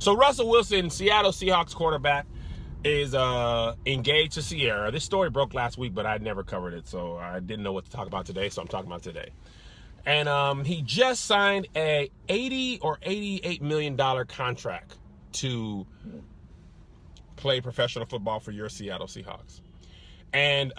So Russell Wilson, Seattle Seahawks quarterback, is engaged to Ciara. This story broke last week, but I never covered it, so I didn't know what to talk about today, so I'm talking about today. And he just signed a $80 or $88 million contract to play professional football for your Seattle Seahawks. And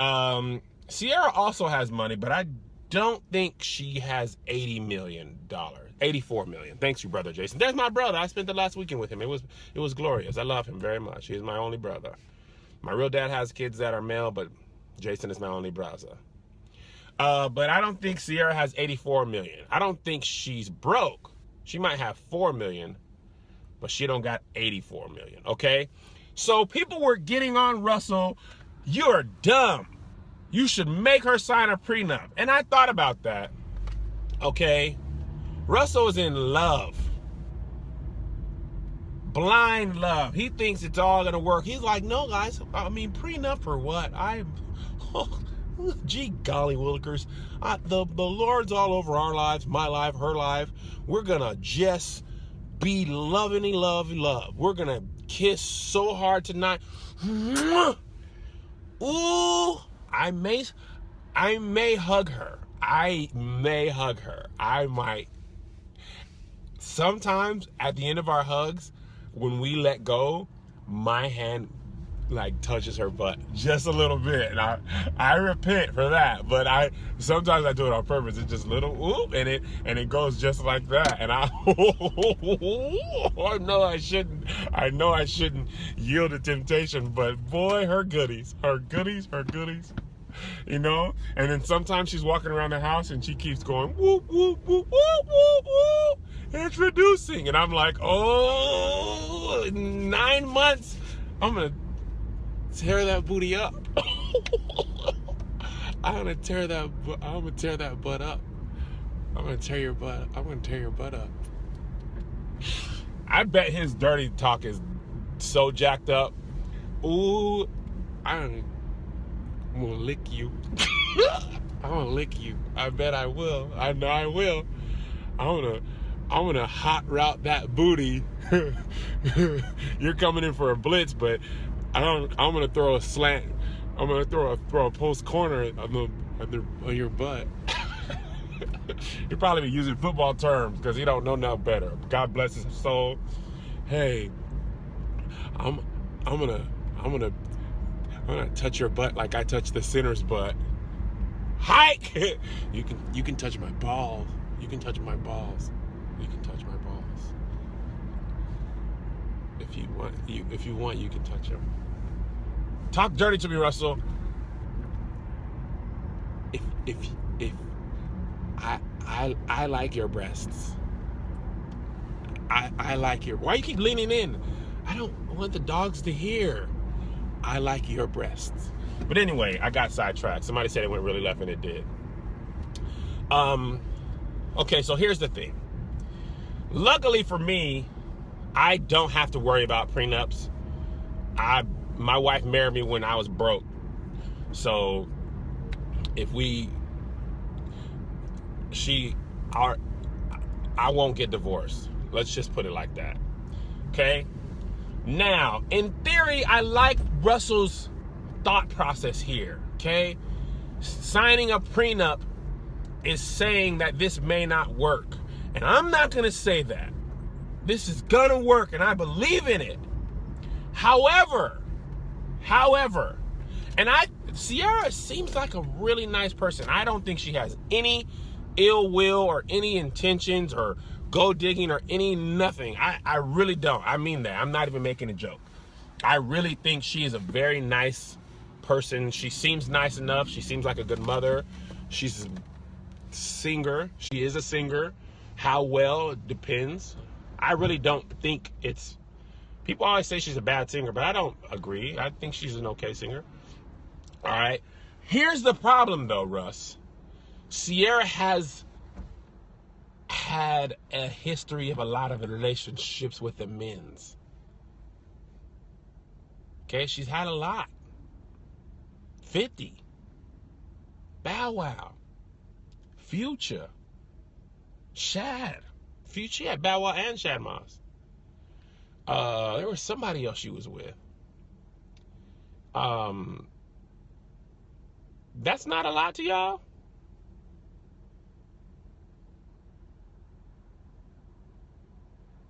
Ciara also has money, but I don't think she has $80 million. $84 million. Thanks you, brother Jason. There's my brother. I spent the last weekend with him. It was glorious. I love him very much. He is my only brother. My real dad has kids that are male, but Jason is my only brother. But I don't think Ciara has $84 million. I don't think she's broke. She might have $4 million, but she don't got $84 million, okay? So people were getting on Russell. You're dumb. You should make her sign a prenup. And I thought about that, okay? Russell is in love. Blind love. He thinks it's all going to work. He's like, no, guys. I mean, prenup for what? Gee golly willikers. The Lord's all over our lives, my life, her life. We're going to just be loving love. We're going to kiss so hard tonight. Ooh, I may hug her. I might. Sometimes at the end of our hugs, when we let go, my hand like touches her butt just a little bit, and I repent for that, but sometimes I do it on purpose. It's just little whoop, and it goes just like that, and I know I shouldn't yield to temptation, but boy, her goodies, you know. And then sometimes she's walking around the house and she keeps going whoop whoop whoop whoop whoop whoop, introducing, and I'm like, oh, 9 months, I'm gonna tear that booty up. I'm gonna tear that butt up. I'm gonna tear your butt up. I bet his dirty talk is so jacked up. Ooh, I'm gonna lick you. I'm gonna lick you. I bet I will. I know I will. I'm gonna hot route that booty. You're coming in for a blitz, but I'm gonna throw a slant. I'm gonna throw a post corner on your butt. He'll probably be using football terms because he don't know nothing better. God bless his soul. Hey, I'm gonna touch your butt like I touch the sinner's butt. Hike. You can touch my balls. You can touch my balls. If you want, you can touch them. Talk dirty to me, Russell. If I like your breasts. I like your. Why you keep leaning in? I don't want the dogs to hear. I like your breasts. But anyway, I got sidetracked. Somebody said it went really left, and it did. Okay, so here's the thing. Luckily for me, I don't have to worry about prenups. My wife married me when I was broke. So I won't get divorced. Let's just put it like that. Okay? Now, in theory, I like Russell's thought process here. Okay? Signing a prenup is saying that this may not work. And I'm not going to say that. This is going to work, and I believe in it. However, and Ciara seems like a really nice person. I don't think she has any ill will or any intentions or gold digging or any nothing. I really don't. I mean that. I'm not even making a joke. I really think she is a very nice person. She seems nice enough. She seems like a good mother. She's a singer. She is a singer. How well, it depends. I really don't think it's... People always say she's a bad singer, but I don't agree. I think she's an okay singer. All right. Here's the problem, though, Russ. Ciara has had a history of a lot of relationships with the men's. Okay? She's had a lot. 50. Bow Wow. Future. Shad. She had Bow Wow and Shad Moss. There was somebody else she was with. That's not a lot to y'all?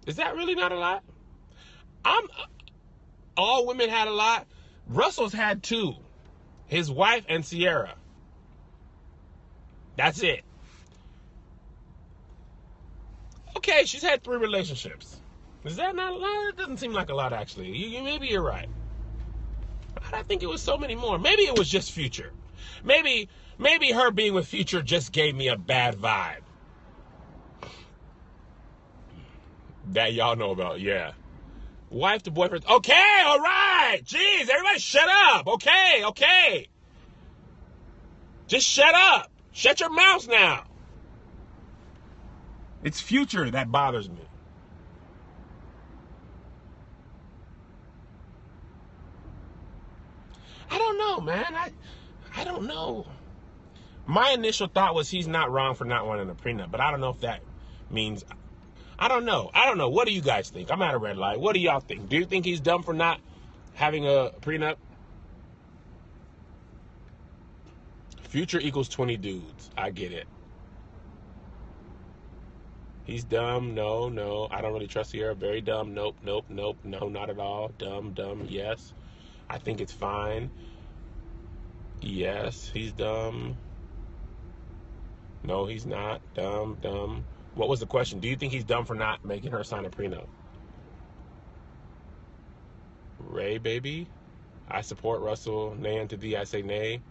Is that really not a lot? All women had a lot. Russell's had 2. His wife and Ciara. That's it. Okay, she's had 3 relationships. Is that not a lot? It doesn't seem like a lot, actually. Maybe you're right. I think it was so many more. Maybe it was just Future. Maybe her being with Future just gave me a bad vibe. That y'all know about, yeah. Wife to boyfriend. Okay, all right. Jeez, everybody shut up. Okay. Just shut up. Shut your mouths now. It's Future that bothers me. I don't know, man. I don't know. My initial thought was he's not wrong for not wanting a prenup, but I don't know if that means... I don't know. What do you guys think? I'm at a red light. What do y'all think? Do you think he's dumb for not having a prenup? Future equals 20 dudes. I get it. He's dumb. No. I don't really trust Ciara. Very dumb. Nope. No, not at all. Dumb. Yes. I think it's fine. Yes, he's dumb. No, he's not. Dumb. What was the question? Do you think he's dumb for not making her sign a prenup? Ray, baby. I support Russell. Nay unto thee, I say nay.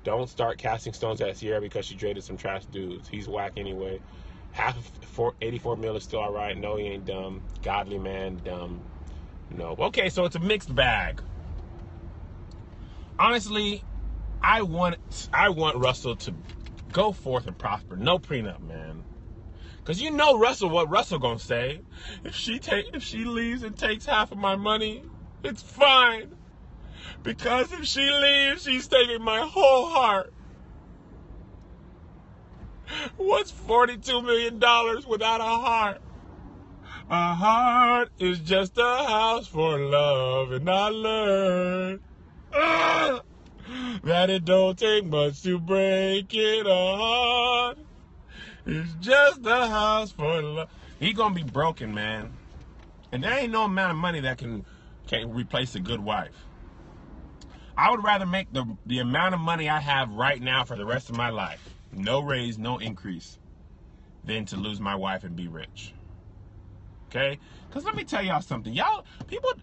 Don't start casting stones at Ciara because she dated some trash dudes. He's whack anyway. Half of 84 mil is still all right. No, he ain't dumb. Godly man, dumb. No. Okay, so it's a mixed bag. Honestly, I want Russell to go forth and prosper. No prenup, man. Because you know what Russell gonna say. If she leaves and takes half of my money, it's fine. Because if she leaves, she's taking my whole heart. What's $42 million without a heart? A heart is just a house for love, and I learned that it don't take much to break it. A heart is just a house for love. He gonna be broken, man. And there ain't no amount of money that can replace a good wife. I would rather make the amount of money I have right now for the rest of my life, no raise, no increase, than to lose my wife and be rich. Okay? Because let me tell y'all something. Y'all, people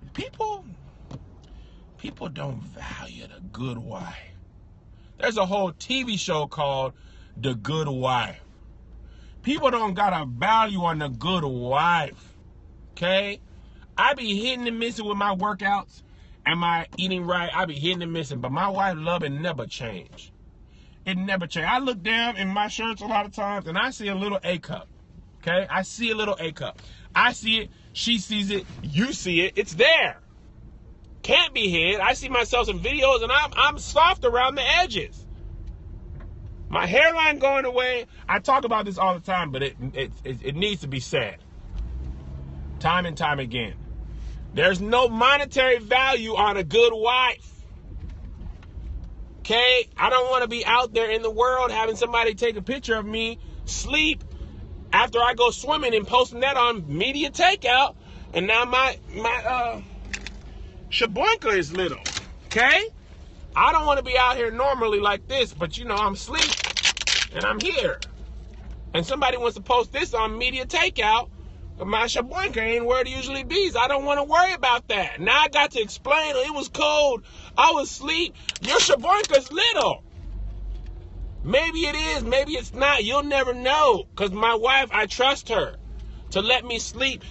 don't value the good wife. There's a whole TV show called The Good Wife. People don't got a value on the good wife. Okay? I be hitting and missing with my workouts. Am I eating right? I be hitting and missing. But my wife love it never change. It never change. I look down in my shirts a lot of times and I see a little A cup. Okay? I see a little A cup. I see it. She sees it. You see it. It's there. Can't be hid. I see myself in videos and I'm soft around the edges. My hairline going away. I talk about this all the time, but it needs to be said. Time and time again. There's no monetary value on a good wife. Okay? I don't want to be out there in the world having somebody take a picture of me sleep after I go swimming and posting that on media takeout. And now my shaboinka is little. Okay? I don't want to be out here normally like this, but you know, I'm asleep and I'm here. And somebody wants to post this on media takeout. But my shaboinka ain't where it usually be. I don't want to worry about that. Now I got to explain, it was cold. I was asleep. Your shaboinka's little. Maybe it is. Maybe it's not. You'll never know. Because my wife, I trust her to let me sleep.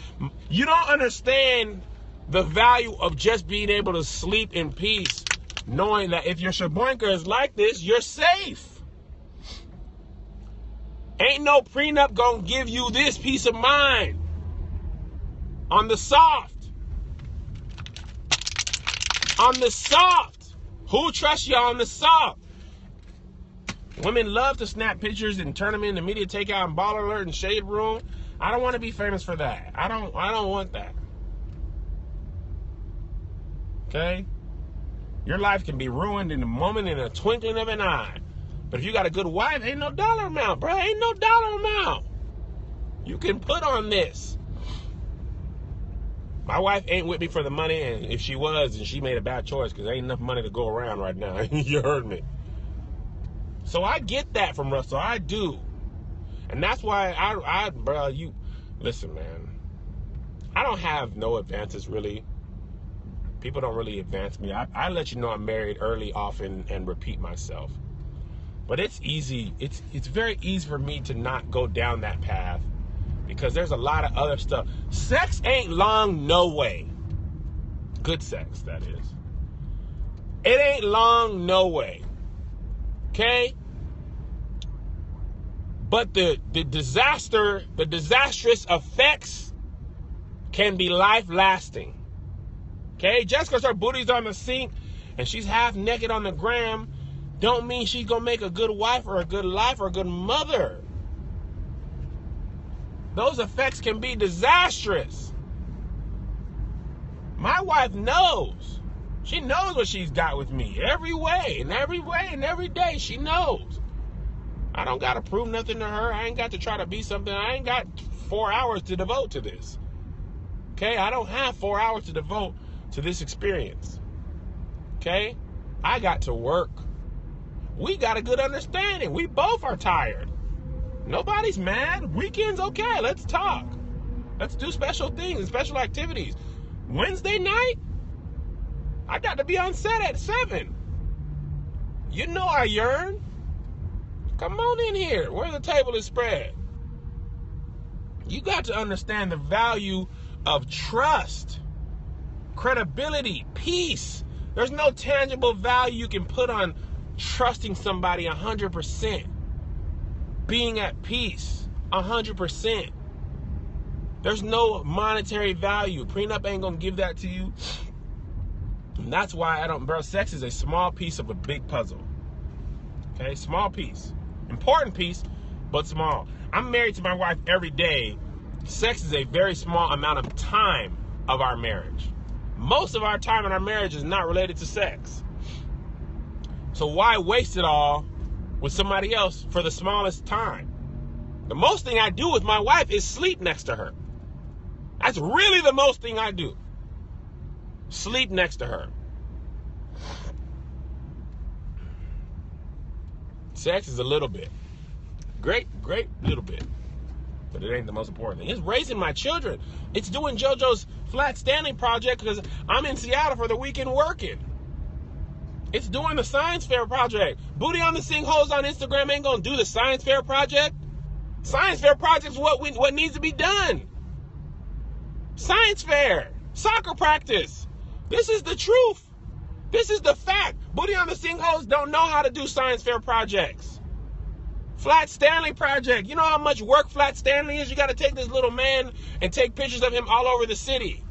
You don't understand the value of just being able to sleep in peace. Knowing that if your shaboinka is like this, you're safe. Ain't no prenup gonna give you this peace of mind. On the soft. On the soft. Who trusts you on the soft? Women love to snap pictures and turn them into media takeout and baller alert and shade room. I don't want to be famous for that. I don't want that. Okay? Your life can be ruined in a moment, in a twinkling of an eye. But if you got a good wife, ain't no dollar amount, bro. Ain't no dollar amount you can put on this. My wife ain't with me for the money, and if she was, then she made a bad choice, because there ain't enough money to go around right now. You heard me. So I get that from Russell. I do. And that's why bro, you listen, man. I don't have no advances, really. People don't really advance me. I let you know I'm married early, often, and repeat myself. But it's easy. It's very easy for me to not go down that path, because there's a lot of other stuff. Sex ain't long, no way. Good sex, that is. It ain't long, no way. Okay? But the disastrous effects can be life-lasting. Okay? Just because her booty's on the sink and she's half naked on the gram don't mean she's going to make a good wife or a good life or a good mother. Those effects can be disastrous. My wife knows. She knows what she's got with me. Every way and every day she knows. I don't got to prove nothing to her. I ain't got to try to be something. I ain't got 4 hours to devote to this. Okay? I don't have 4 hours to devote to this experience. Okay? I got to work. We got a good understanding. We both are tired. Nobody's mad. Weekend's okay. Let's talk. Let's do special things and special activities. Wednesday night, I got to be on set at 7. You know I yearn. Come on in here where the table is spread. You got to understand the value of trust, credibility, peace. There's no tangible value you can put on trusting somebody 100%. Being at peace 100%. There's no monetary value. Prenup ain't gonna give that to you. And that's why bro, sex is a small piece of a big puzzle. Okay, small piece. Important piece, but small. I'm married to my wife every day. Sex is a very small amount of time of our marriage. Most of our time in our marriage is not related to sex. So why waste it all with somebody else for the smallest time? The most thing I do with my wife is sleep next to her. That's really the most thing I do. Sleep next to her. Sex is a little bit. Great little bit. But it ain't the most important thing. It's raising my children. It's doing JoJo's flat standing project because I'm in Seattle for the weekend working. It's doing the science fair project. Booty on the Sinkholes on Instagram ain't gonna do the science fair project. Science fair project is what needs to be done. Science fair, soccer practice. This is the truth. This is the fact. Booty on the Sinkholes don't know how to do science fair projects. Flat Stanley project. You know how much work Flat Stanley is? You got to take this little man and take pictures of him all over the city.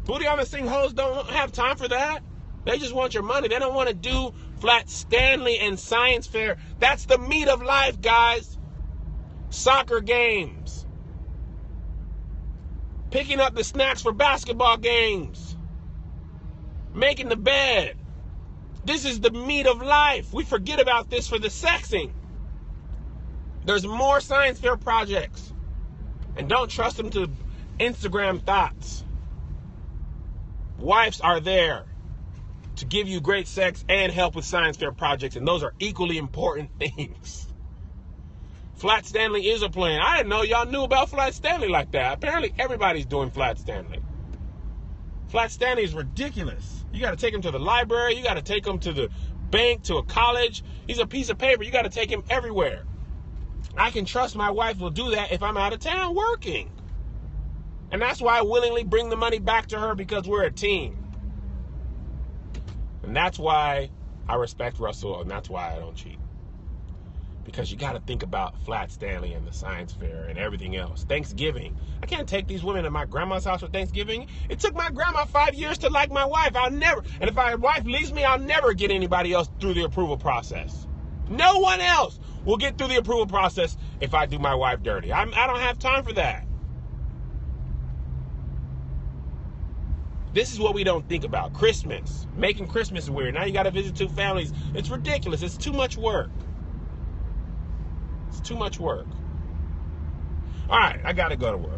Booty on the Sinkholes don't have time for that. They just want your money. They don't want to do Flat Stanley and science fair. That's the meat of life, guys. Soccer games. Picking up the snacks for basketball games. Making the bed. This is the meat of life. We forget about this for the sexing. There's more science fair projects. And don't trust them to Instagram thoughts. Wives are there to give you great sex and help with science fair projects, and those are equally important things. Flat Stanley is a plan. I didn't know y'all knew about Flat Stanley like that. Apparently everybody's doing Flat Stanley. Flat Stanley is ridiculous. You got to take him to the library. You got to take him to the bank, to a college. He's a piece of paper. You got to take him everywhere. I can trust my wife will do that if I'm out of town working. And that's why I willingly bring the money back to her, because we're a team. And that's why I respect Russell, and that's why I don't cheat. Because you got to think about Flat Stanley and the science fair and everything else. Thanksgiving. I can't take these women to my grandma's house for Thanksgiving. It took my grandma 5 years to like my wife. And if my wife leaves me, I'll never get anybody else through the approval process. No one else will get through the approval process if I do my wife dirty. I don't have time for that. This is what we don't think about. Christmas. Making Christmas weird. Now you got to visit 2 families. It's ridiculous. It's too much work. It's too much work. All right, I got to go to work.